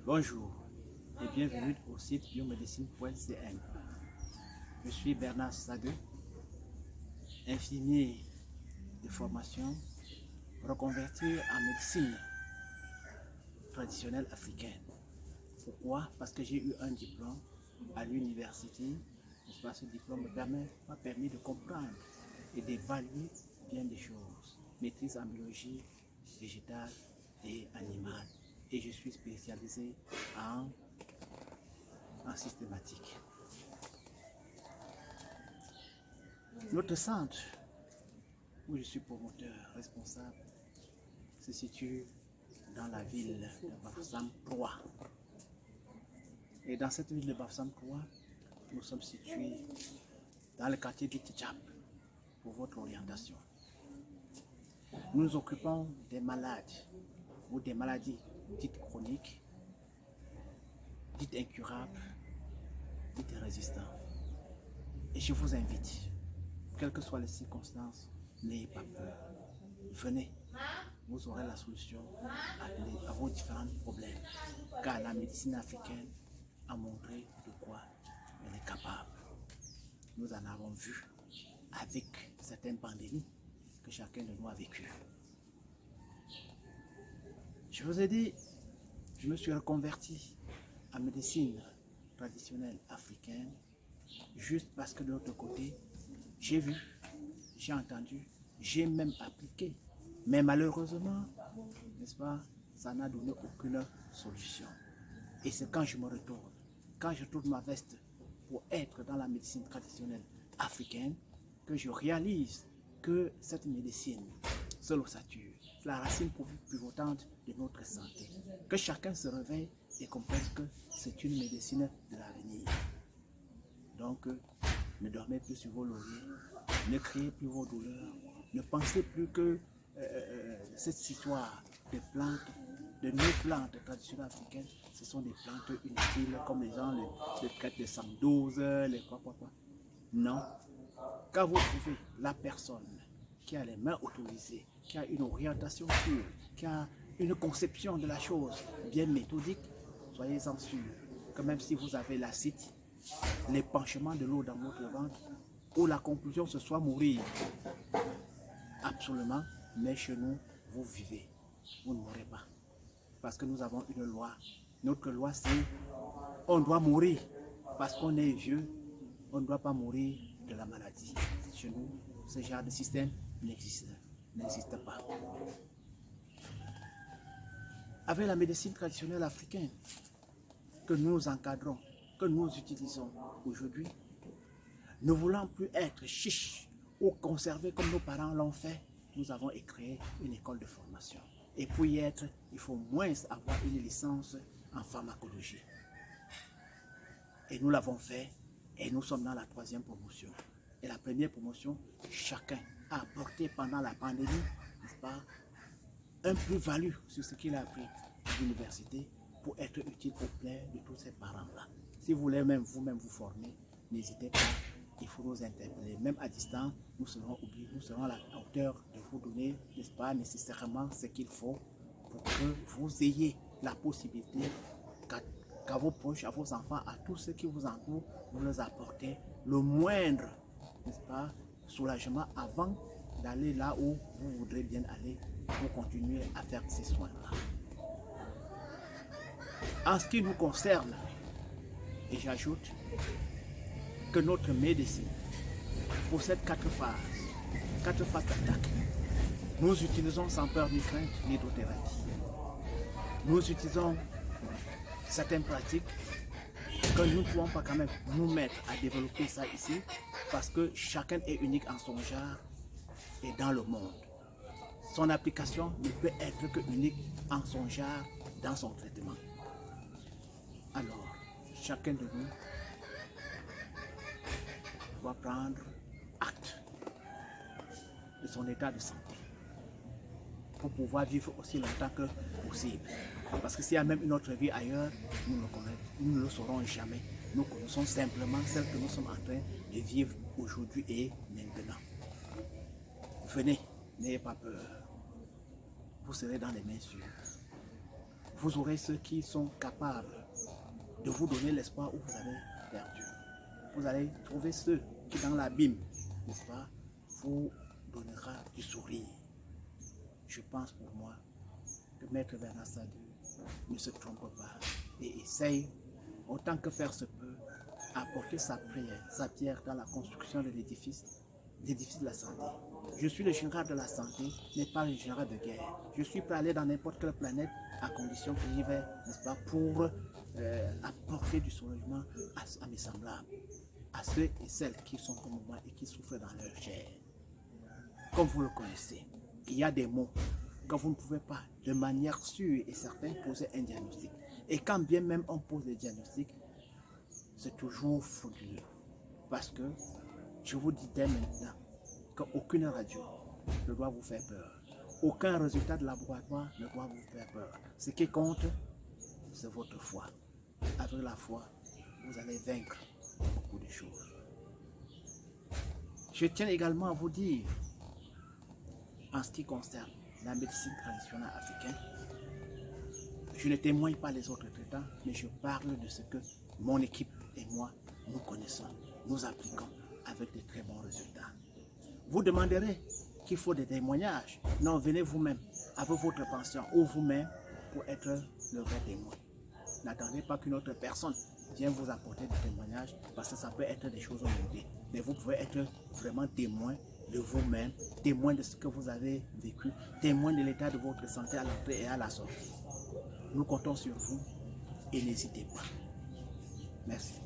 Bonjour et bienvenue au site biomedicine.cn. Je suis Bernard Sague, infirmier de formation reconverti en médecine traditionnelle africaine. Pourquoi? Parce que j'ai eu un diplôme à l'université. Ce diplôme m'a permis de comprendre et d'évaluer bien des choses. Maîtrise en biologie végétale et animale. Et je suis spécialisé en systématique. Notre centre, où je suis promoteur responsable, se situe dans la ville de Bafoussam 3. Et dans cette ville de Bafoussam 3, nous sommes situés dans le quartier d'Itijab pour votre orientation. Nous nous occupons des malades ou des maladies dites chroniques, dites incurables, dites résistantes. Et je vous invite, quelles que soient les circonstances, n'ayez pas peur. Venez, vous aurez la solution à vos différents problèmes. Car la médecine africaine a montré de quoi elle est capable. Nous en avons vu avec certaines pandémies que chacun de nous a vécues. Je vous ai dit, je me suis reconverti en médecine traditionnelle africaine juste parce que de l'autre côté, j'ai vu, j'ai entendu, j'ai même appliqué. Mais malheureusement, n'est-ce pas, ça n'a donné aucune solution. Et c'est quand je me retourne, quand je tourne ma veste pour être dans la médecine traditionnelle africaine, que je réalise que cette médecine, c'est l'ossature, c'est la racine pivotante de notre santé. Que chacun se réveille et comprenne que c'est une médecine de l'avenir. Donc, ne dormez plus sur vos lauriers, ne criez plus vos douleurs, ne pensez plus que cette histoire de plantes, de nos plantes traditionnelles africaines, ce sont des plantes inutiles comme les gens les traitent de 112, les quoi. Non. Quand vous trouvez la personne qui a les mains autorisées, qui a une orientation sûre, qui a une conception de la chose bien méthodique, soyez-en sûrs que même si vous avez l'acide, l'épanchement de l'eau dans votre ventre, ou la conclusion ce soit mourir, absolument, mais chez nous, vous vivez, vous ne mourrez pas. Parce que nous avons une loi. Notre loi, c'est on doit mourir parce qu'on est vieux, on ne doit pas mourir de la maladie. Chez nous, ce genre de système n'existe pas. Avec la médecine traditionnelle africaine que nous encadrons, que nous utilisons aujourd'hui, ne voulant plus être chiches ou conserver comme nos parents l'ont fait, nous avons créé une école de formation. Et pour y être, il faut moins avoir une licence en pharmacologie. Et nous l'avons fait et nous sommes dans la 3e promotion. Et la première promotion, chacun a apporté pendant la pandémie, n'est-ce pas, un plus-value sur ce qu'il a appris à l'université pour être utile auprès de tous ces parents-là. Si vous voulez même vous-même vous former, n'hésitez pas, il faut nous interpeller. Même à distance, nous serons à la hauteur de vous donner, n'est-ce pas, nécessairement ce qu'il faut pour que vous ayez la possibilité qu'à vos proches, à vos enfants, à tous ceux qui vous entourent, vous leur apportez le moindre, n'est-ce pas, soulagement avant d'aller là où vous voudrez bien aller pour continuer à faire ces soins-là. En ce qui nous concerne, et j'ajoute que notre médecine possède 4 phases d'attaque. Nous utilisons sans peur ni crainte l'hydrothérapie. Nous utilisons certaines pratiques que nous ne pouvons pas quand même nous mettre à développer ça ici parce que chacun est unique en son genre et dans le monde. Son application ne peut être que unique en son genre, dans son traitement. Alors, chacun de nous doit prendre acte de son état de santé pour pouvoir vivre aussi longtemps que possible. Parce que s'il y a même une autre vie ailleurs, nous ne le saurons jamais. Nous connaissons simplement celle que nous sommes en train de vivre aujourd'hui et maintenant. Venez, n'ayez pas peur. Vous serez dans les mains sûres. vous aurez ceux qui sont capables de vous donner l'espoir où vous avez perdu. Vous allez trouver ceux qui, dans l'abîme, n'est-ce pas, vous donnera du sourire. Je pense pour moi que Maître Bernard Sadu ne se trompe pas et essaye, autant que faire se peut, apporter sa prière, sa pierre dans la construction de l'édifice de la santé. Je suis le général de la santé, mais pas le général de guerre. Je suis prêt à aller dans n'importe quelle planète à condition que j'y vais, n'est-ce pas, pour apporter du soulagement à mes semblables, à ceux et celles qui sont comme moi et qui souffrent dans leur chair. Comme vous le connaissez, il y a des mots que vous ne pouvez pas de manière sûre et certaine poser un diagnostic. Et quand bien même on pose le diagnostic, c'est toujours frauduleux. Parce que je vous dis dès maintenant qu'aucune radio ne doit vous faire peur. Aucun résultat de laboratoire ne doit vous faire peur. Ce qui compte, c'est votre foi. Avec la foi, vous allez vaincre beaucoup de choses. Je tiens également à vous dire, en ce qui concerne la médecine traditionnelle africaine, je ne témoigne pas les autres traitants, mais je parle de ce que mon équipe et moi, nous connaissons, nous appliquons avec de très bons résultats. Vous demanderez qu'il faut des témoignages. Non, venez vous-même, avec votre pension ou vous-même pour être le vrai témoin. N'attendez pas qu'une autre personne vienne vous apporter des témoignages parce que ça peut être des choses montées. Mais vous pouvez être vraiment témoin de vous-même, témoin de ce que vous avez vécu, témoin de l'état de votre santé à l'entrée et à la sortie. Nous comptons sur vous et n'hésitez pas. Merci.